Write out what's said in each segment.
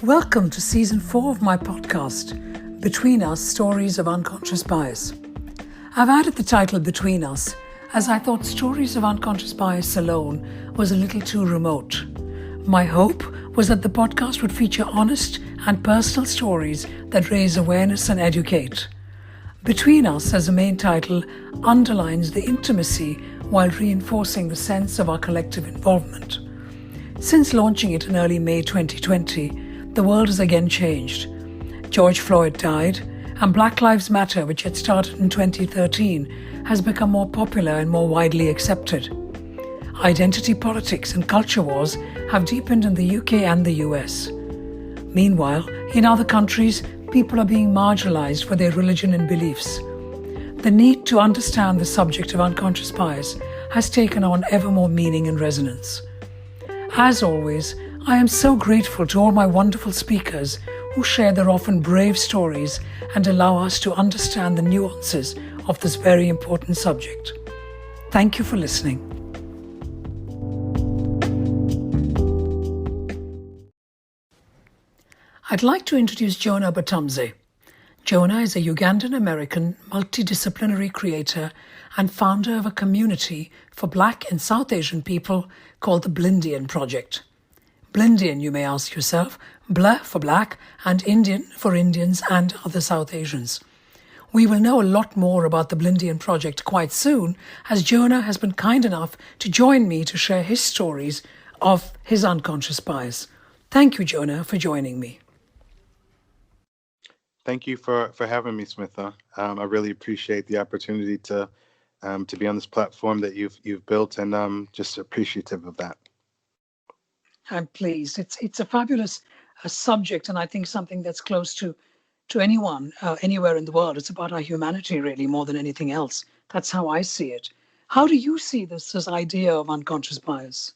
Welcome to Season 4 of my podcast, Between Us, Stories of Unconscious Bias. I've added the title Between Us as I thought stories of unconscious bias alone was a little too remote. My hope was that the podcast would feature honest and personal stories that raise awareness and educate. Between Us, as a main title, underlines the intimacy while reinforcing the sense of our collective involvement. Since launching it in early May 2020, the world has again changed. George Floyd died, and Black Lives Matter, which had started in 2013, has become more popular and more widely accepted. Identity politics and culture wars have deepened in the UK and the US. Meanwhile, in other countries, people are being marginalized for their religion and beliefs. The need to understand the subject of unconscious bias has taken on ever more meaning and resonance. As always, I am so grateful to all my wonderful speakers who share their often brave stories and allow us to understand the nuances of this very important subject. Thank you for listening. I'd like to introduce Jonah Batambuze. Jonah is a Ugandan-American multidisciplinary creator and founder of a community for Black and South Asian people called the Blindian Project. Blindian, you may ask yourself, Bla for Black and Indian for Indians and other South Asians. We will know a lot more about the Blindian Project quite soon, as Jonah has been kind enough to join me to share his stories of his unconscious bias. Thank you, Jonah, for joining me. Thank you for having me, Swetha. I really appreciate the opportunity to be on this platform that you've built, and just appreciative of that. I'm pleased. It's a fabulous subject, and I think something that's close to anyone, anywhere in the world. It's about our humanity, really, more than anything else. That's how I see it. How do you see this idea of unconscious bias?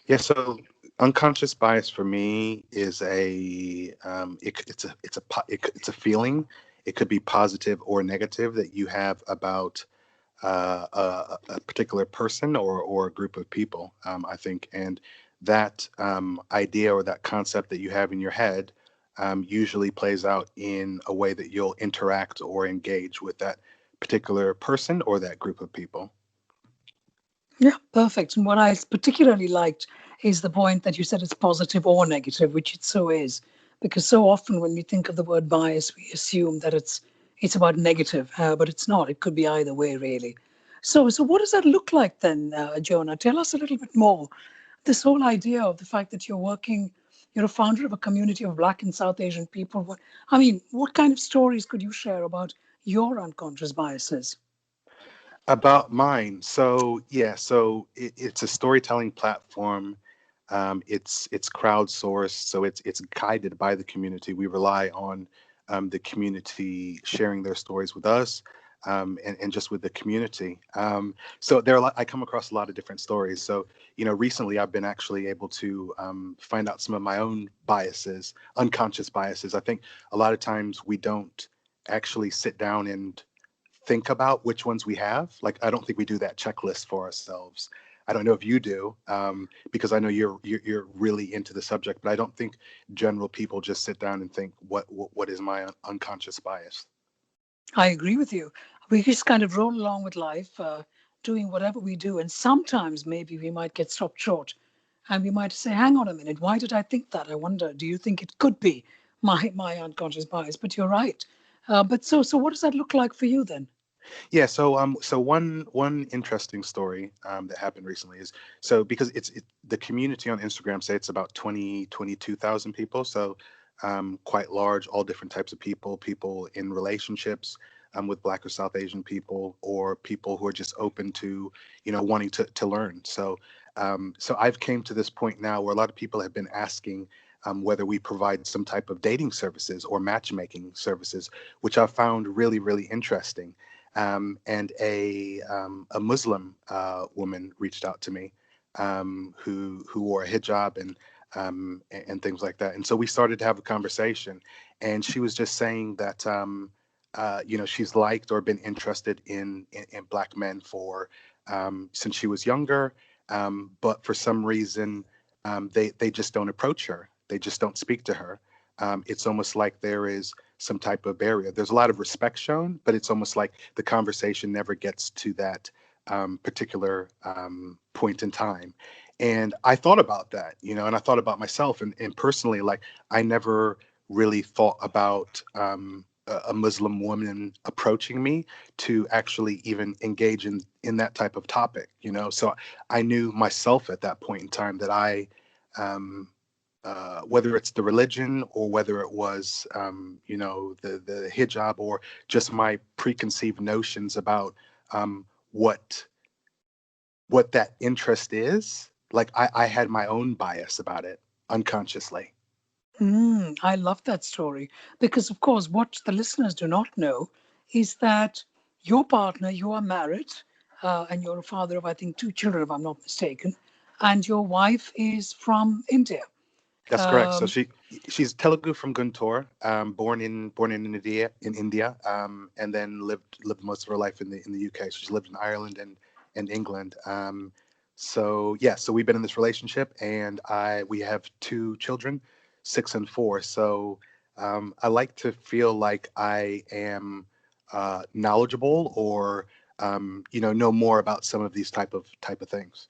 Yeah, so unconscious bias for me is it's a feeling. It could be positive or negative that you have about a particular person or a group of people, I think. And that idea or that concept that you have in your head usually plays out in a way that you'll interact or engage with that particular person or that group of people. Yeah, perfect. And what I particularly liked is the point that you said it's positive or negative, which it so is. Because so often when we think of the word bias, we assume that it's about negative, but it's not. It could be either way, really. So what does that look like then, Jonah? Tell us a little bit more. This whole idea of the fact that you're a founder of a community of Black and South Asian people. What kind of stories could you share about your unconscious biases? About mine, so yeah, it's a storytelling platform. It's crowdsourced, so it's guided by the community. We rely on the community sharing their stories with us, and just with the community. So I come across a lot of different stories. So recently I've been actually able to find out some of my own biases, unconscious biases. I think a lot of times we don't actually sit down and think about which ones we have. Like, I don't think we do that checklist for ourselves. I don't know if you do, because I know you're really into the subject, but I don't think general people just sit down and think, what is my unconscious bias? I agree with you. We just kind of roll along with life, doing whatever we do. And sometimes maybe we might get stopped short and we might say, hang on a minute, why did I think that? I wonder, do you think it could be my unconscious bias? But you're right. But so what does that look like for you then? Yeah, so one interesting story that happened recently is, so because the community on Instagram, say it's about 22,000 people, so quite large, all different types of people in relationships with Black or South Asian people, or people who are just open to wanting to learn. So I've came to this point now where a lot of people have been asking whether we provide some type of dating services or matchmaking services, which I found really, really interesting. And a Muslim woman reached out to me, who wore a hijab and things like that. And so we started to have a conversation, and she was just saying that she's liked or been interested in Black men for since she was younger, but for some reason they just don't approach her. they just don't speak to her. It's almost like there is some type of barrier. There's a lot of respect shown, but it's almost like the conversation never gets to that particular point in time. And I thought about that, and I thought about myself, and personally, like, I never really thought about a Muslim woman approaching me to actually even engage in that type of topic. So I knew myself at that point in time that um, whether it's the religion or whether it was, the hijab, or just my preconceived notions about what that interest is. Like, I had my own bias about it unconsciously. I love that story because, of course, what the listeners do not know is that your partner, you are married, and you're a father of, I think, two children, if I'm not mistaken, and your wife is from India. That's correct. So Um, she's Telugu from Guntur, born in India, and then lived most of her life in the UK. So she lived in Ireland and England. So we've been in this relationship, and we have two children, 6 and 4. So I like to feel like I am knowledgeable, or know more about some of these type of things.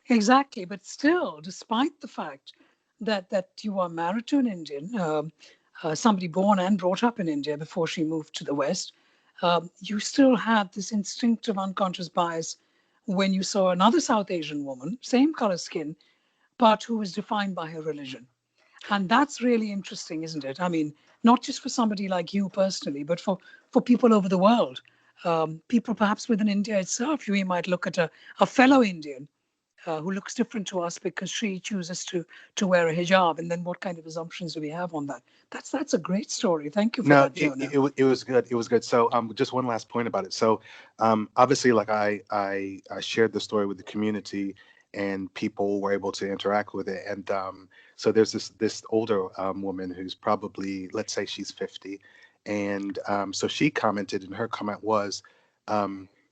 exactly, but still, despite the fact that you are married to an Indian, somebody born and brought up in India before she moved to the West, you still had this instinctive unconscious bias when you saw another South Asian woman, same color skin, but who was defined by her religion. And that's really interesting, isn't it? I mean, not just for somebody like you personally, but for people over the world. People perhaps within India itself, we might look at a fellow Indian who looks different to us because she chooses to wear a hijab, and then what kind of assumptions do we have on that? That's a great story. Thank you for No, that, it, Jonah. it, wa- it was good. It was good. So, just one last point about it. So, obviously, like, I shared the story with the community, and people were able to interact with it. And so there's this older woman who's probably, let's say, she's 50, and so she commented, and her comment was,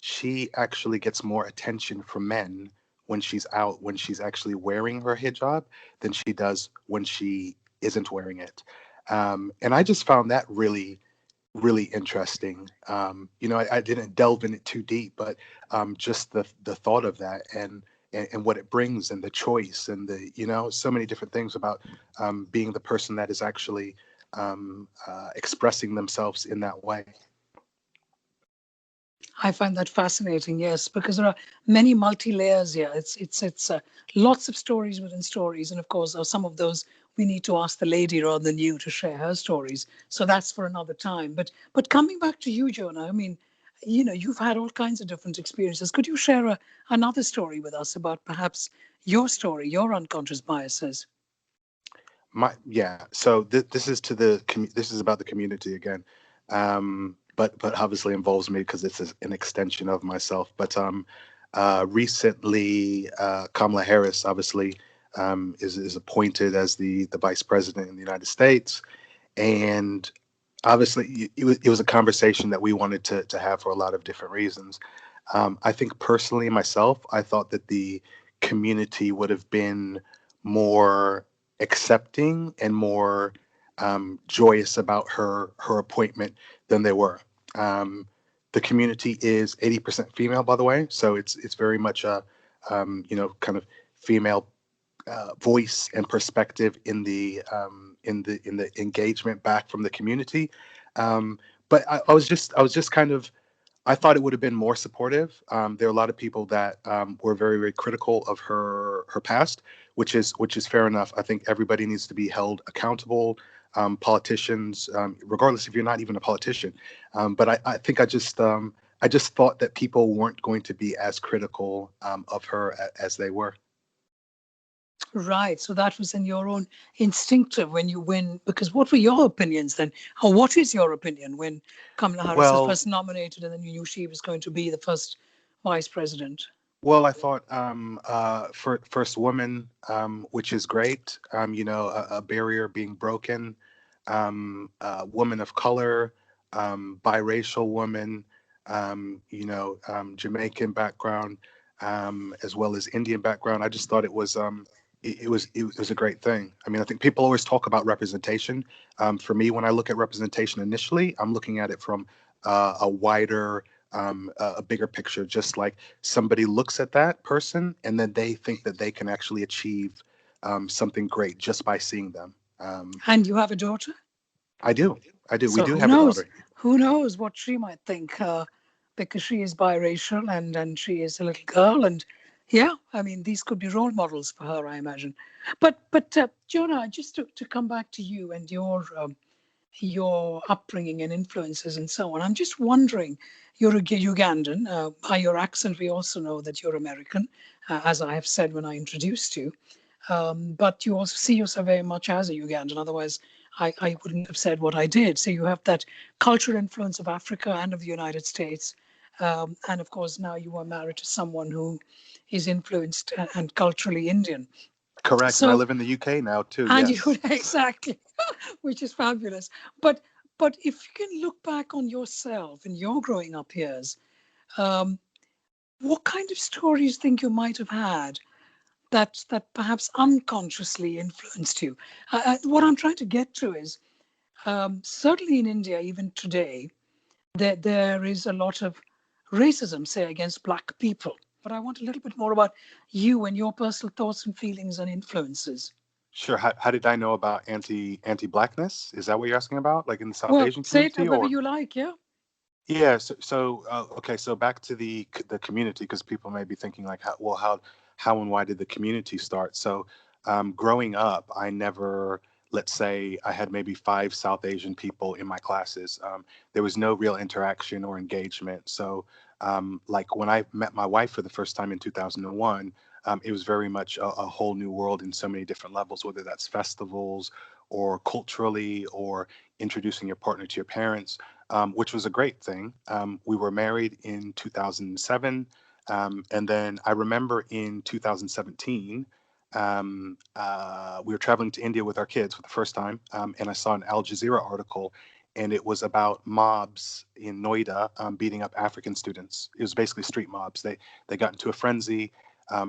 she actually gets more attention from men when she's out, when she's actually wearing her hijab, than she does when she isn't wearing it. And I just found that really, really interesting. I didn't delve in it too deep, but just the thought of that, and what it brings, and the choice, and the so many different things about being the person that is actually expressing themselves in that way. I find that fascinating, yes, because there are many multi layers here. It's lots of stories within stories, and of course, some of those we need to ask the lady rather than you to share her stories. So that's for another time. But coming back to you, Jonah, I mean, you've had all kinds of different experiences. Could you share another story with us about perhaps your story, your unconscious biases? So this is about the community again, but obviously involves me because this is an extension of myself. But recently, Kamala Harris obviously is appointed as the vice president in the United States, and obviously it was a conversation that we wanted to have for a lot of different reasons. I think personally, myself, I thought that the community would have been more accepting and more joyous about her appointment than they were. Um, the community is 80% female, by the way, so it's very much a kind of female voice and perspective in the engagement back from the community. But I was just kind of, I thought it would have been more supportive. There are a lot of people that were very, very critical of her past, which is fair enough. I think everybody needs to be held accountable. Politicians, regardless if you're not even a politician. But I think I just thought that people weren't going to be as critical of her as they were. Right. So that was in your own instinctive when you win. Because what were your opinions then? Or what is your opinion when Kamala Harris was Well, first nominated and then you knew she was going to be the first vice president? I thought for first woman, which is great. A barrier being broken. Woman of color, biracial woman. Jamaican background, as well as Indian background. I just thought it was. it was a great thing. I mean, I think people always talk about representation. For me, when I look at representation initially, I'm looking at it from a wider, a bigger picture. Just like somebody looks at that person and then they think that they can actually achieve something great just by seeing them. Um, And you have a daughter? I do, I do. We So do who have a knows? daughter. Who knows what she might think? Because she is biracial and she is a little girl, and yeah, I mean these could be role models for her, I imagine. But Jonah, just to come back to you and your upbringing and influences and so on, I'm just wondering. You're a Ugandan. By your accent, we also know that you're American, as I have said when I introduced you. But you also see yourself very much as a Ugandan. Otherwise, I wouldn't have said what I did. So you have that cultural influence of Africa and of the United States. And of course, now you are married to someone who is influenced and culturally Indian. Correct, and I So, live in the UK now too. and you Yes. exactly, which is fabulous. But but if you can look back on yourself in your growing up years, um, what kind of stories think you might have had that perhaps unconsciously influenced you? What I'm trying to get to is certainly in India, even today, there is a lot of racism, say, against black people. But I want a little bit more about you and your personal thoughts and feelings and influences. Sure. How did I know about anti-blackness? Is that what you're asking about? Like in the South Well, Asian say it community, however or? you like, yeah? Yeah. Okay. So back to the community, because people may be thinking like, how and why did the community start? So, growing up, I never, let's say, I had maybe five South Asian people in my classes. There was no real interaction or engagement. So, like when I met my wife for the first time in 2001. It was very much a whole new world in so many different levels, whether that's festivals or culturally or introducing your partner to your parents, which was a great thing. We were married in 2007. And then I remember in 2017, we were traveling to India with our kids for the first time. And I saw an Al Jazeera article, and it was about mobs in Noida beating up African students. It was basically street mobs. They got into a frenzy.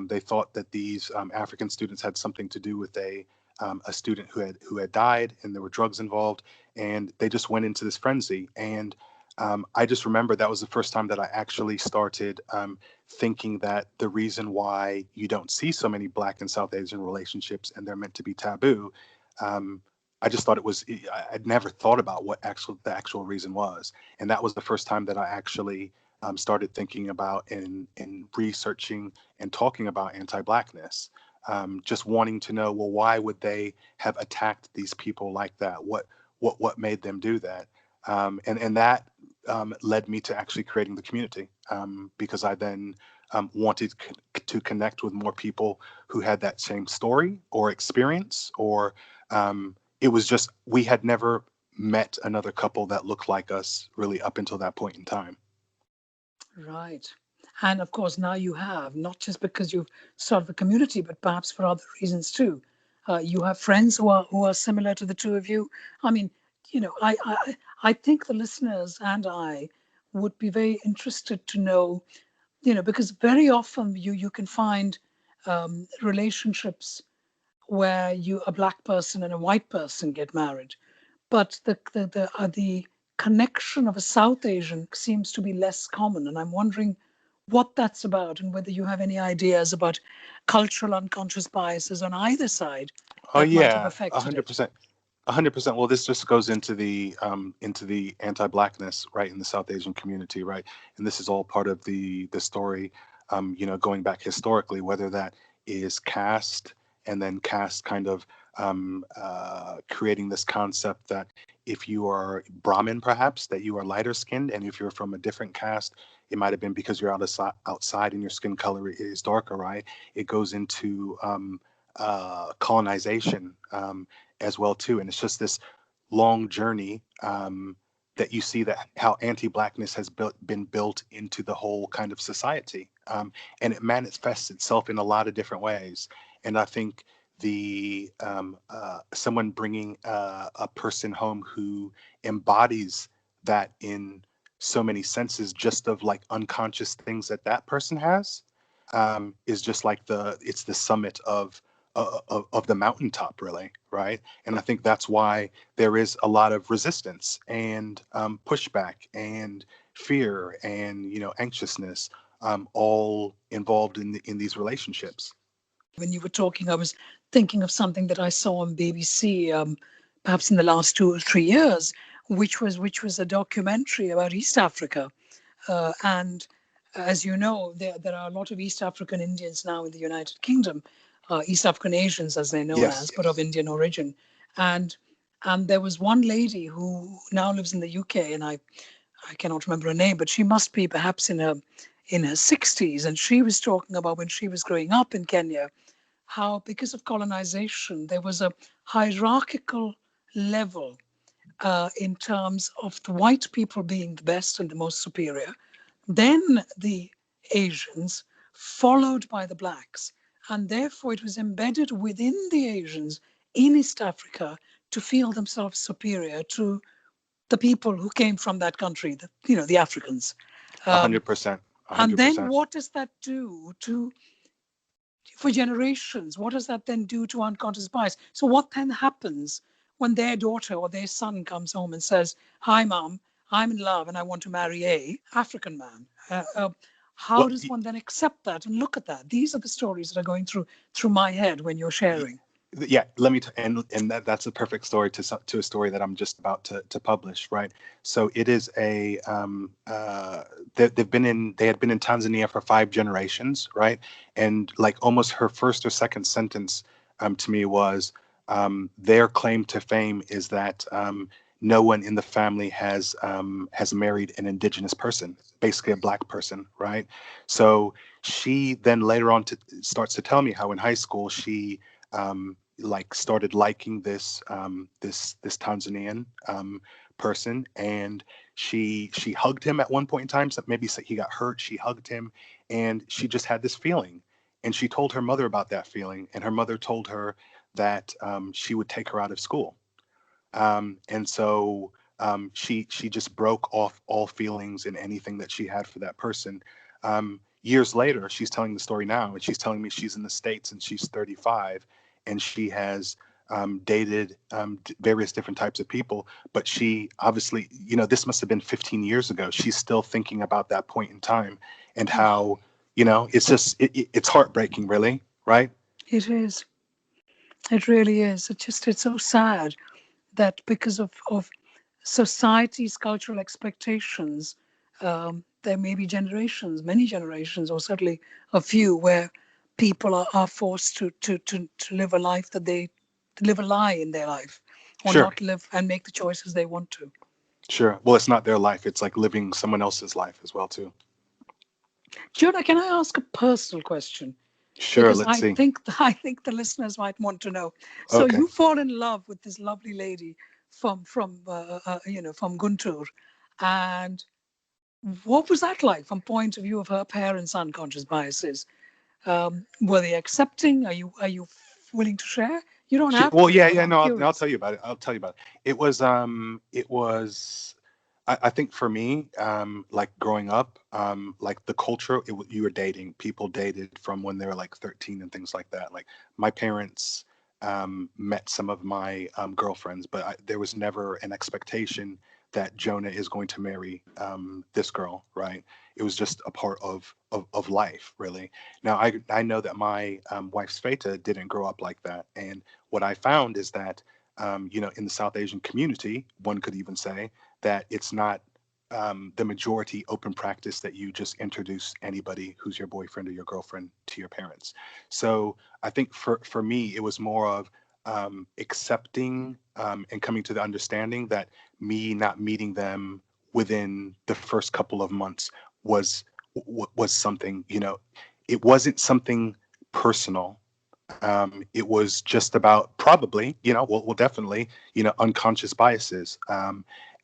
They thought that these African students had something to do with a student who had died, and there were drugs involved, and they just went into this frenzy. And I just remember that was the first time that I actually started thinking that the reason why you don't see so many Black and South Asian relationships and they're meant to be taboo. Um, I just thought it was. I'd never thought about what the actual reason was, and that was the first time that I actually started thinking about and researching and talking about anti-blackness. Just wanting to know, well, why would they have attacked these people like that? What made them do that? And that led me to actually creating the community, because I then wanted to connect with more people who had that same story or experience, or it was just we had never met another couple that looked like us really up until that point in time. Right. And of course, now you have, not just because you've started the community, but perhaps for other reasons too. You have friends who are similar to the two of you. I mean, I think the listeners and I would be very interested to know, because very often you can find relationships where a black person and a white person get married, but the connection of a South Asian seems to be less common, and I'm wondering what that's about and whether you have any ideas about cultural unconscious biases on either side Oh that might have yeah, a affected hundred it. percent. 100%. Well, this just goes into the anti-blackness, right, in the South Asian community, right, and this is all part of the story. Going back historically, whether that is caste, and then caste kind of creating this concept that if you are Brahmin, perhaps that you are lighter skinned, and if you're from a different caste, it might have been because you're outside and your skin color is darker, right? It goes into colonization. As well too, and it's just this long journey, that you see that how anti-blackness has been built into the whole kind of society, and it manifests itself in a lot of different ways. And I think the someone bringing a person home who embodies that in so many senses, just of like unconscious things that that person has, is just like it's the summit of of the mountaintop, really, right? And I think that's why there is a lot of resistance and pushback and fear and anxiousness, all involved in these relationships. When you were talking, I was thinking of something that I saw on BBC, perhaps in the last 2 or 3 years, which was a documentary about East Africa. And as you know, there are a lot of East African Indians now in the United Kingdom, East African Asians as they're known Yes, as, but of Indian origin. And and there was one lady who now lives in the UK, and I cannot remember her name, but she must be perhaps in her 60s. And she was talking about when she was growing up in Kenya, how because of colonization there was a hierarchical level in terms of the white people being the best and the most superior, then the Asians, followed by the blacks. And therefore, it was embedded within the Asians in East Africa to feel themselves superior to the people who came from that country, the Africans. a Um, hundred percent, a and hundred then percent. what does that do for generations? What does that then do to unconscious bias? So what then happens when their daughter or their son comes home and says, "Hi, mom, I'm in love and I want to marry a African man"? How Well, does one then accept that and look at that? These are the stories that are going through my head when you're sharing. yeah, let me and that's a perfect story to a story that I'm just about to publish, right? So it is a they had been in Tanzania for 5 generations, right? And like almost her first or second sentence to me was, their claim to fame is that no one in the family has married an indigenous person, basically a black person, right? So she then later on starts to tell me how in high school she like started liking this Tanzanian person, and she hugged him at one point in time. So maybe he got hurt. She hugged him, and she just had this feeling. And she told her mother about that feeling, and her mother told her that she would take her out of school. And so she just broke off all feelings and anything that she had for that person. Years later, she's telling the story now, and she's telling me she's in the States and she's 35, and she has dated various different types of people. But she obviously, this must have been 15 years ago. She's still thinking about that point in time and how, it's just it's heartbreaking, really, right? It is. It really is. It's so sad that because of society's cultural expectations, there may be generations, many generations, or certainly a few, where people are forced to live a life to live a lie in their life, or Sure. not live and make the choices they want to. Sure. Well, it's not their life. It's like living someone else's life as well, too. Jonah, can I ask a personal question? Sure. Because Let's I see. think I think the listeners might want to know. So Okay. you fall in love with this lovely lady from Guntur, and what was that like from point of view of her parents' unconscious biases? Were they accepting? Are you willing to share? You don't have Well, to, yeah, but yeah. I'm No, I'll curious. tell you about it. I'll tell you about it. It was. I think for me, like growing up, like the culture, you were dating. People dated from when they were like 13 and things like that. Like my parents met some of my girlfriends, but there was never an expectation that Jonah is going to marry this girl, right? It was just a part of life, really. Now, I know that my wife Swetha didn't grow up like that, and what I found is that in the South Asian community, one could even say that it's not the majority open practice that you just introduce anybody who's your boyfriend or your girlfriend to your parents. So I think for me, it was more of accepting and coming to the understanding that me not meeting them within the first couple of months was was something. It wasn't something personal. It was just about probably, well, definitely, unconscious biases.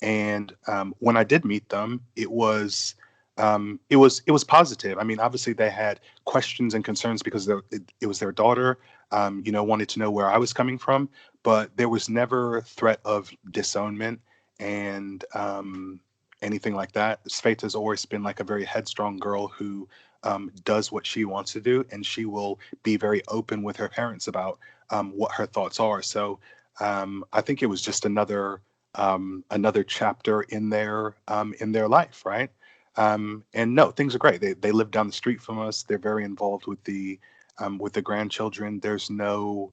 And when I did meet them, it was positive. I mean, obviously they had questions and concerns because it was their daughter. Wanted to know where I was coming from, but there was never threat of disownment and anything like that. Sveita's always been like a very headstrong girl who does what she wants to do, and she will be very open with her parents about what her thoughts are. So I think it was just another chapter in their life, right? And no, things are great. They live down the street from us. They're very involved with the grandchildren. There's no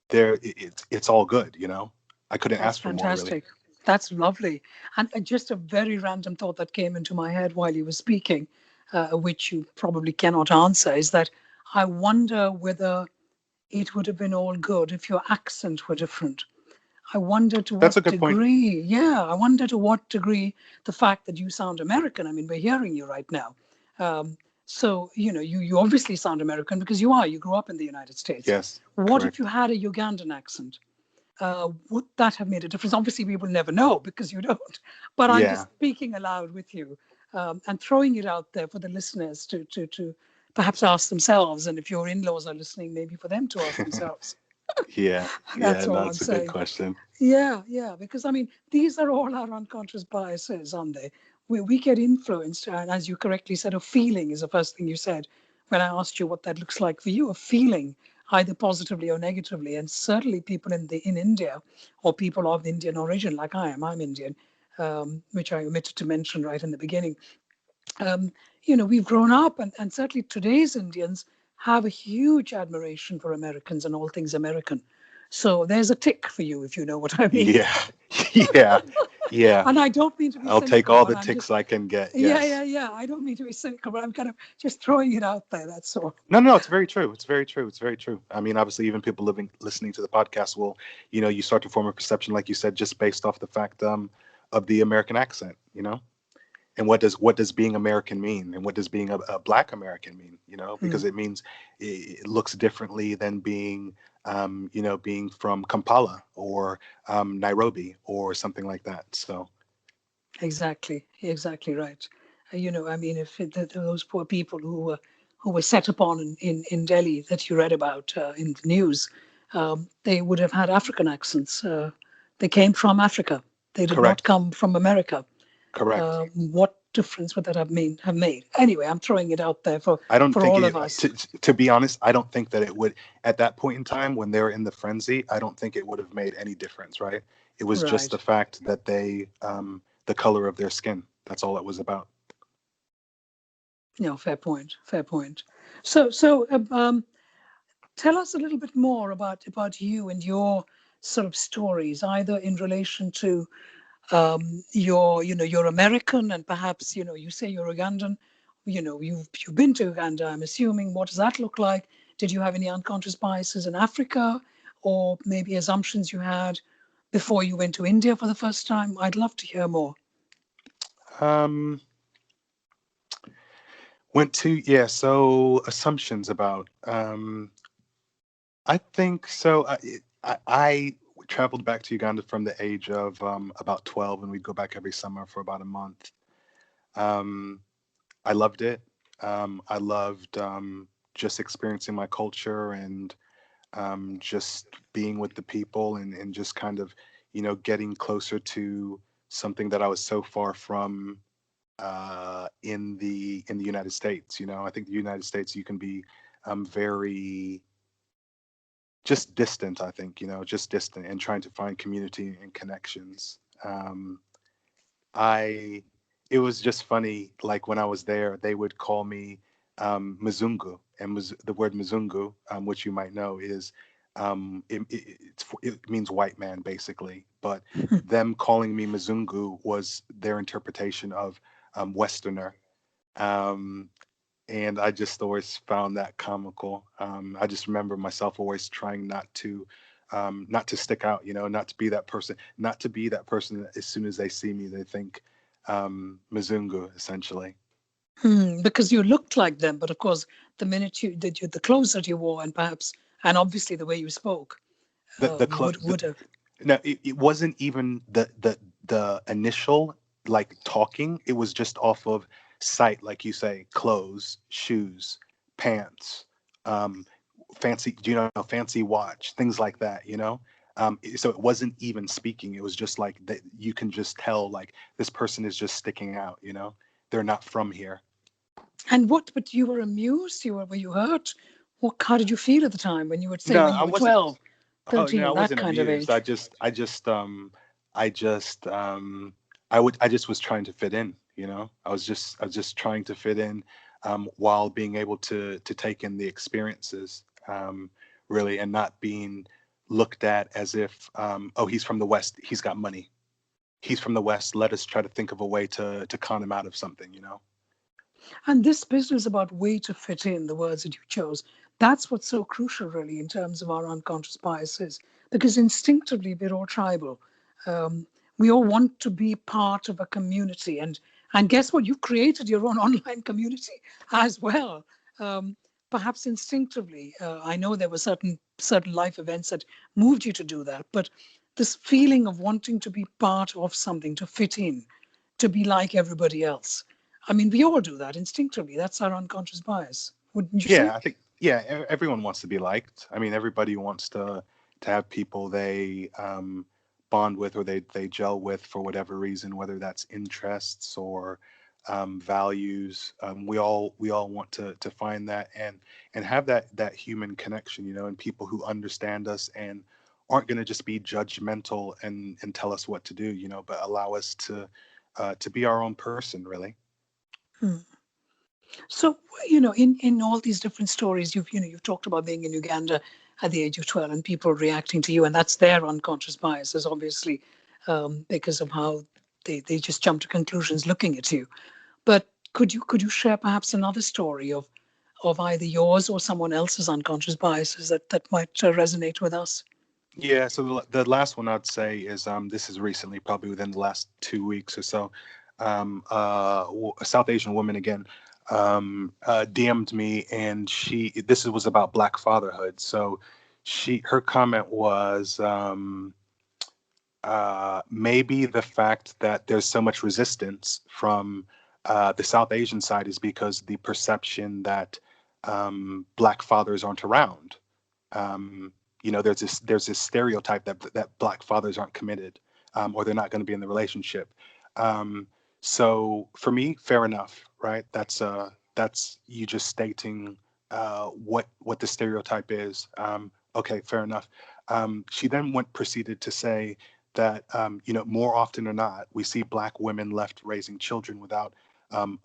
there. It's all good, you know. I couldn't That's ask for more, really. fantastic. That's lovely. And just a very random thought that came into my head while you were speaking, which you probably cannot answer, is that I wonder whether it would have been all good if your accent were different. I wonder to That's what a good point. degree, yeah, I wonder to what degree the fact that you sound American, I mean, we're hearing you right now. So, you obviously sound American because you grew up in the United States. Yes, What if you correct. had a Ugandan accent? Would that have made a difference? Obviously, we will never know because you don't. But I'm Yeah, just speaking aloud with you and throwing it out there for the listeners to perhaps ask themselves. And if your in-laws are listening, maybe for them to ask themselves. yeah, yeah. That's No, all I'm it's a good saying. question. Yeah, yeah, because I mean, these are all our unconscious biases, aren't they? We get influenced, and as you correctly said, a feeling is the first thing you said when I asked you what that looks like for you. A feeling, either positively or negatively, and certainly people in India or people of Indian origin, like I'm Indian, which I omitted to mention right in the beginning. um, we've grown up, and certainly today's Indians have a huge admiration for Americans and all things American. So there's a tick for you, if you know what I mean. Yeah, yeah, yeah. And I don't mean to be I'll take all cynical, the and I'm ticks just, I can get. yeah, yeah, Yes. yeah. I don't mean to be cynical, but I'm kind of just throwing it out there. That's all. No, no, no, it's very true. It's very true. It's very true. I mean, obviously, even people listening to the podcast will, you start to form a perception, like you said, just based off the fact of the American accent, and what does being American mean, and what does being a Black American mean, because Mm, it means it looks differently than being from Kampala or Nairobi or something like that. So exactly right. I mean, if those poor people who were set upon in Delhi that you read about in the news, they would have had African accents. They came from Africa. They did not correct, come from America. correct. What difference would that have made? Anyway, I'm throwing it out there for I don't for think all it. of us. To be honest, I don't think that it would at that point in time when they were in the frenzy. I don't think it would have made any difference, right? It was just Right. the fact that the color of their skin. That's all it was about. Fair point. Fair point. So, tell us a little bit more about you and your sort of stories, either in relation to you're American, and perhaps you say you're Ugandan. You've been to Uganda. I'm assuming. What does that look like? Did you have any unconscious biases in Africa, or maybe assumptions you had before you went to India for the first time? I'd love to hear more. Um, went to yeah. So assumptions about. I think so. I traveled back to Uganda from the age of about 12, and we'd go back every summer for about a month. Um, I loved it. I loved just experiencing my culture and just being with the people and just kind of, getting closer to something that I was so far from in the United States. I think the United States you can be very just distant. I think just distant and trying to find community and connections. I It was just funny. Like when I was there, they would call me Mzungu, and the word Mzungu, which you might know, is it means white man basically. But them calling me Mzungu was their interpretation of Westerner, um, and I just always found that comical. I just remember myself always trying not to stick out, not to be that person that as soon as they see me, they think Mzungu, essentially. Because you looked like them, but of course, the clothes that you wore, and obviously the way you spoke, The would have. no, it wasn't even the initial like talking. It was just off of sight, like you say, clothes, shoes, pants, um, fancy watch, things like that. So it wasn't even speaking. It was just like that. You can just tell like this person is just sticking out. They're not from here. And what? But you were amused. Were you hurt? What? How did you feel at the time when you would say No, when I you were wasn't. 12, Oh no, I 13, that wasn't kind of amused. age? I just, I just was trying to fit in. You know, I was just trying to fit in, while being able to take in the experiences, really, and not being looked at as if, oh, he's from the West, he's got money. He's from the West. Let us try to think of a way to con him out of something. You know. And this business about way to fit in, the words that you chose, that's what's so crucial, really, in terms of our unconscious biases. Because instinctively, we're all tribal. Um, we all want to be part of a community. And guess what? You've created your own online community as well. Um, Perhaps instinctively. I know there were certain life events that moved you to do that, but this feeling of wanting to be part of something, to fit in, to be like everybody else. I mean, we all do that instinctively. That's our unconscious bias, wouldn't you Yeah, say? I think everyone wants to be liked. I mean, everybody wants to have people they, bond with, or they gel with for whatever reason, whether that's interests or, values. We all want to find that and have that human connection, you know, and people who understand us and aren't going to just be judgmental and tell us what to do, you know, but allow us to be our own person, really. Hmm. So, in all these different stories, you've talked about being in Uganda at the age of 12 and people reacting to you, and that's their unconscious biases, obviously, because of how they just jump to conclusions looking at you. But could you share perhaps another story of either yours or someone else's unconscious biases that might resonate with us? Yeah, so the last one I'd say is, this is recently, probably within the last 2 weeks or so. A South Asian woman again, DM'd me, and this was about Black fatherhood. So her comment was, maybe the fact that there's so much resistance from, the South Asian side is because the perception that, Black fathers aren't around. um, there's this stereotype that Black fathers aren't committed, or they're not going to be in the relationship. Um, so for me, fair enough, right? That's you just stating, what the stereotype is. Okay, fair enough. She then proceeded to say that, more often or not, we see Black women left raising children without,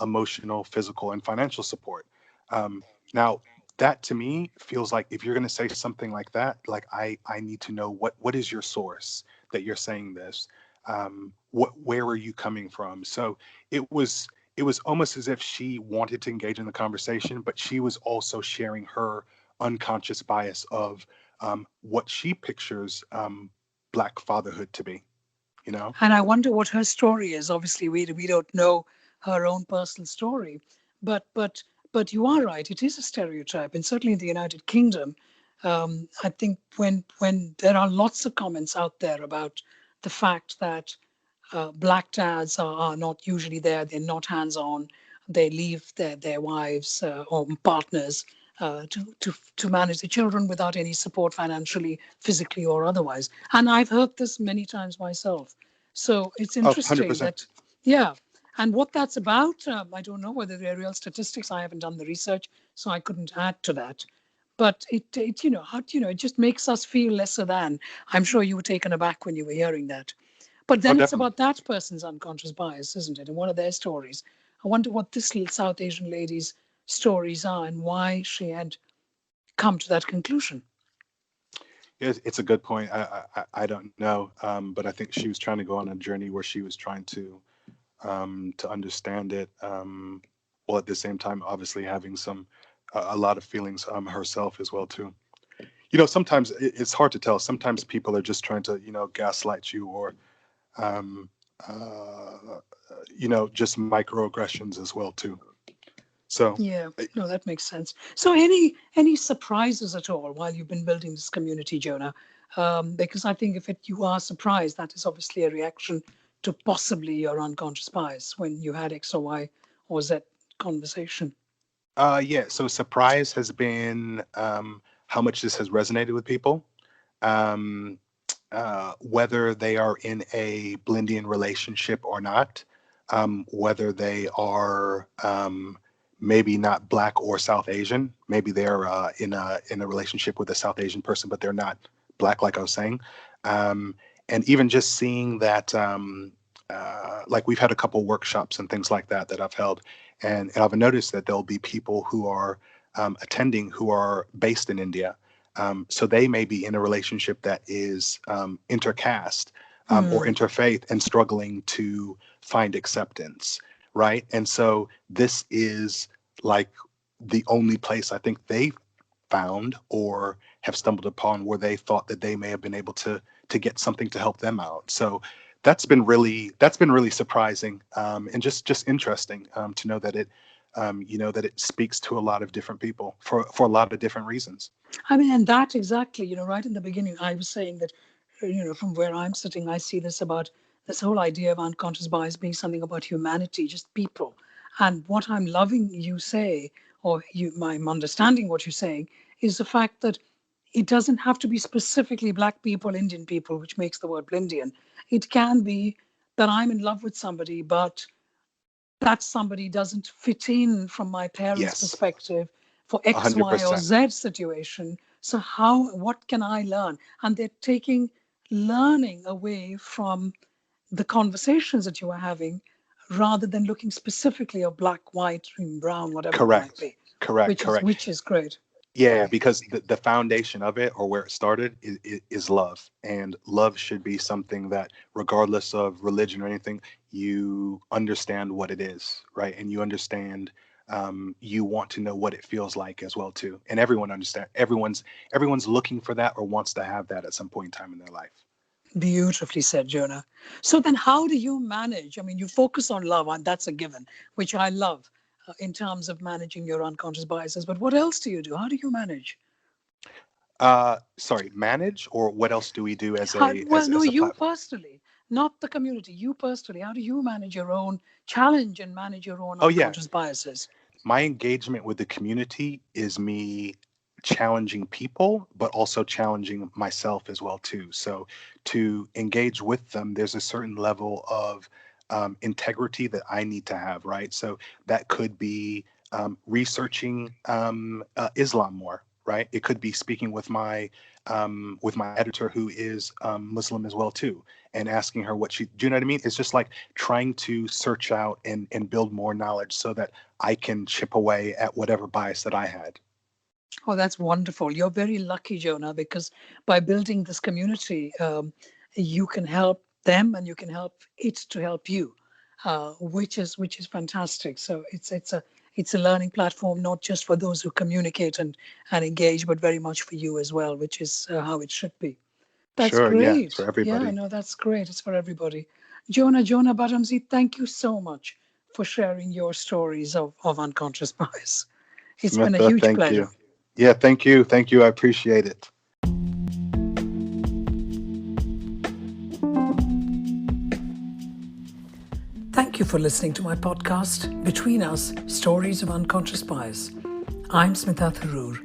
emotional, physical, and financial support. Now, that to me feels like, if you're going to say something like that, like, I need to know what is your source that you're saying this. Where are you coming from? So it was almost as if she wanted to engage in the conversation, but she was also sharing her unconscious bias of, what she pictures, Black fatherhood to be. You know. And I wonder what her story is. Obviously, we don't know her own personal story, but you are right. It is a stereotype, and certainly in the United Kingdom, I think when there are lots of comments out there about the fact that black dads are not usually there. They're not hands-on. They leave their wives or partners to manage the children without any support financially, physically, or otherwise. And I've heard this many times myself. So it's Oh, interesting 100%. that, yeah. And what that's about, I don't know whether they're real statistics. I haven't done the research, so I couldn't add to that. But it just makes us feel lesser than. I'm sure you were taken aback when you were hearing that. But Oh, then it's definitely. about that person's unconscious bias, isn't it? And one of their stories. I wonder what this little South Asian lady's stories are and why she had come to that conclusion. It's a good point. I don't know, but I think she was trying to go on a journey where she was trying to understand it, while at the same time, obviously having a lot of feelings, herself as well too. Sometimes it's hard to tell. Sometimes people are just trying to, gaslight you, or, um, uh, just microaggressions as well too. So, Yeah, no, that makes sense. So, any surprises at all while you've been building this community, Jonah? Because I think if you are surprised, that is obviously a reaction to possibly your unconscious bias when you had X or Y or Z conversation. yeah. So surprise has been, how much this has resonated with people. Um, whether they are in a Blindian relationship or not, whether they are, maybe not Black or South Asian. Maybe they're in a relationship with a South Asian person, but they're not Black, like I was saying. And even just seeing that, like we've had a couple workshops and things like that I've held, and I've noticed that there'll be people who are attending who are based in India. So they may be in a relationship that is intercaste or interfaith and struggling to find acceptance, right? And so this is like the only place I think they've found or have stumbled upon where they thought that they may have been able to get something to help them out. So that's been really surprising, and just interesting to know that it that it speaks to a lot of different people for a lot of different reasons. I mean, and that exactly, right in the beginning, I was saying that, from where I'm sitting, I see this about this whole idea of unconscious bias being something about humanity, just people. And what I'm loving you say, or I'm understanding what you're saying, is the fact that it doesn't have to be specifically Black people, Indian people, which makes the word Blindian. It can be that I'm in love with somebody, but that somebody doesn't fit in from my parents' Yes, perspective for X, Y, or 100%. Z situation. So what can I learn? And they're taking learning away from the conversations that you are having rather than looking specifically at black, white, brown, whatever it might Correct. be, Correct. which is Correct. which is great. Yeah, because the foundation of it, or where it started, is love. And love should be something that, regardless of religion or anything, you understand what it is, right? And you understand, you want to know what it feels like as well too. And everyone understand. Everyone's looking for that or wants to have that at some point in time in their life. Beautifully said, Jonah. So then how do you manage? I mean, you focus on love, and that's a given, which I love in terms of managing your unconscious biases. But what else do you do? How do you manage? Sorry, manage, or what else do we do as Well, no, as a you platform? personally, not the community, you personally. How do you manage your own challenge and manage your own Oh yeah, unconscious biases? my engagement with the community is me challenging people, but also challenging myself as well too. So to engage with them, there's a certain level of integrity that I need to have, right? So that could be researching Islam more, right? It could be speaking with my editor who is Muslim as well too, and asking her what she. Do you know what I mean? It's just like trying to search out and build more knowledge so that I can chip away at whatever bias that I had. Oh, that's wonderful. You're very lucky, Jonah, because by building this community, you can help them and you can help it to help you, which is fantastic. So it's a learning platform, not just for those who communicate and engage, but very much for you as well, which is how it should be. That's Sure, yeah, it's for great. Yeah, everybody. no, that's great. It's for everybody. Jonah Batambuze, thank you so much for sharing your stories of unconscious bias. It's been a Smitha, huge thank pleasure. you. Yeah, thank you. I appreciate it. Thank you for listening to my podcast, Between Us, Stories of Unconscious Bias. I'm Smita Tharoor.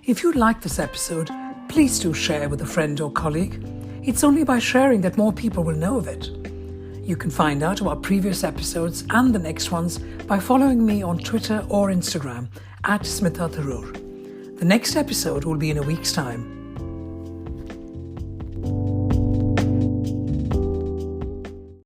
If you like this episode, please do share with a friend or colleague. It's only by sharing that more people will know of it. You can find out about previous episodes and the next ones by following me on Twitter or Instagram @Smita Tharoor. The next episode will be in a week's time.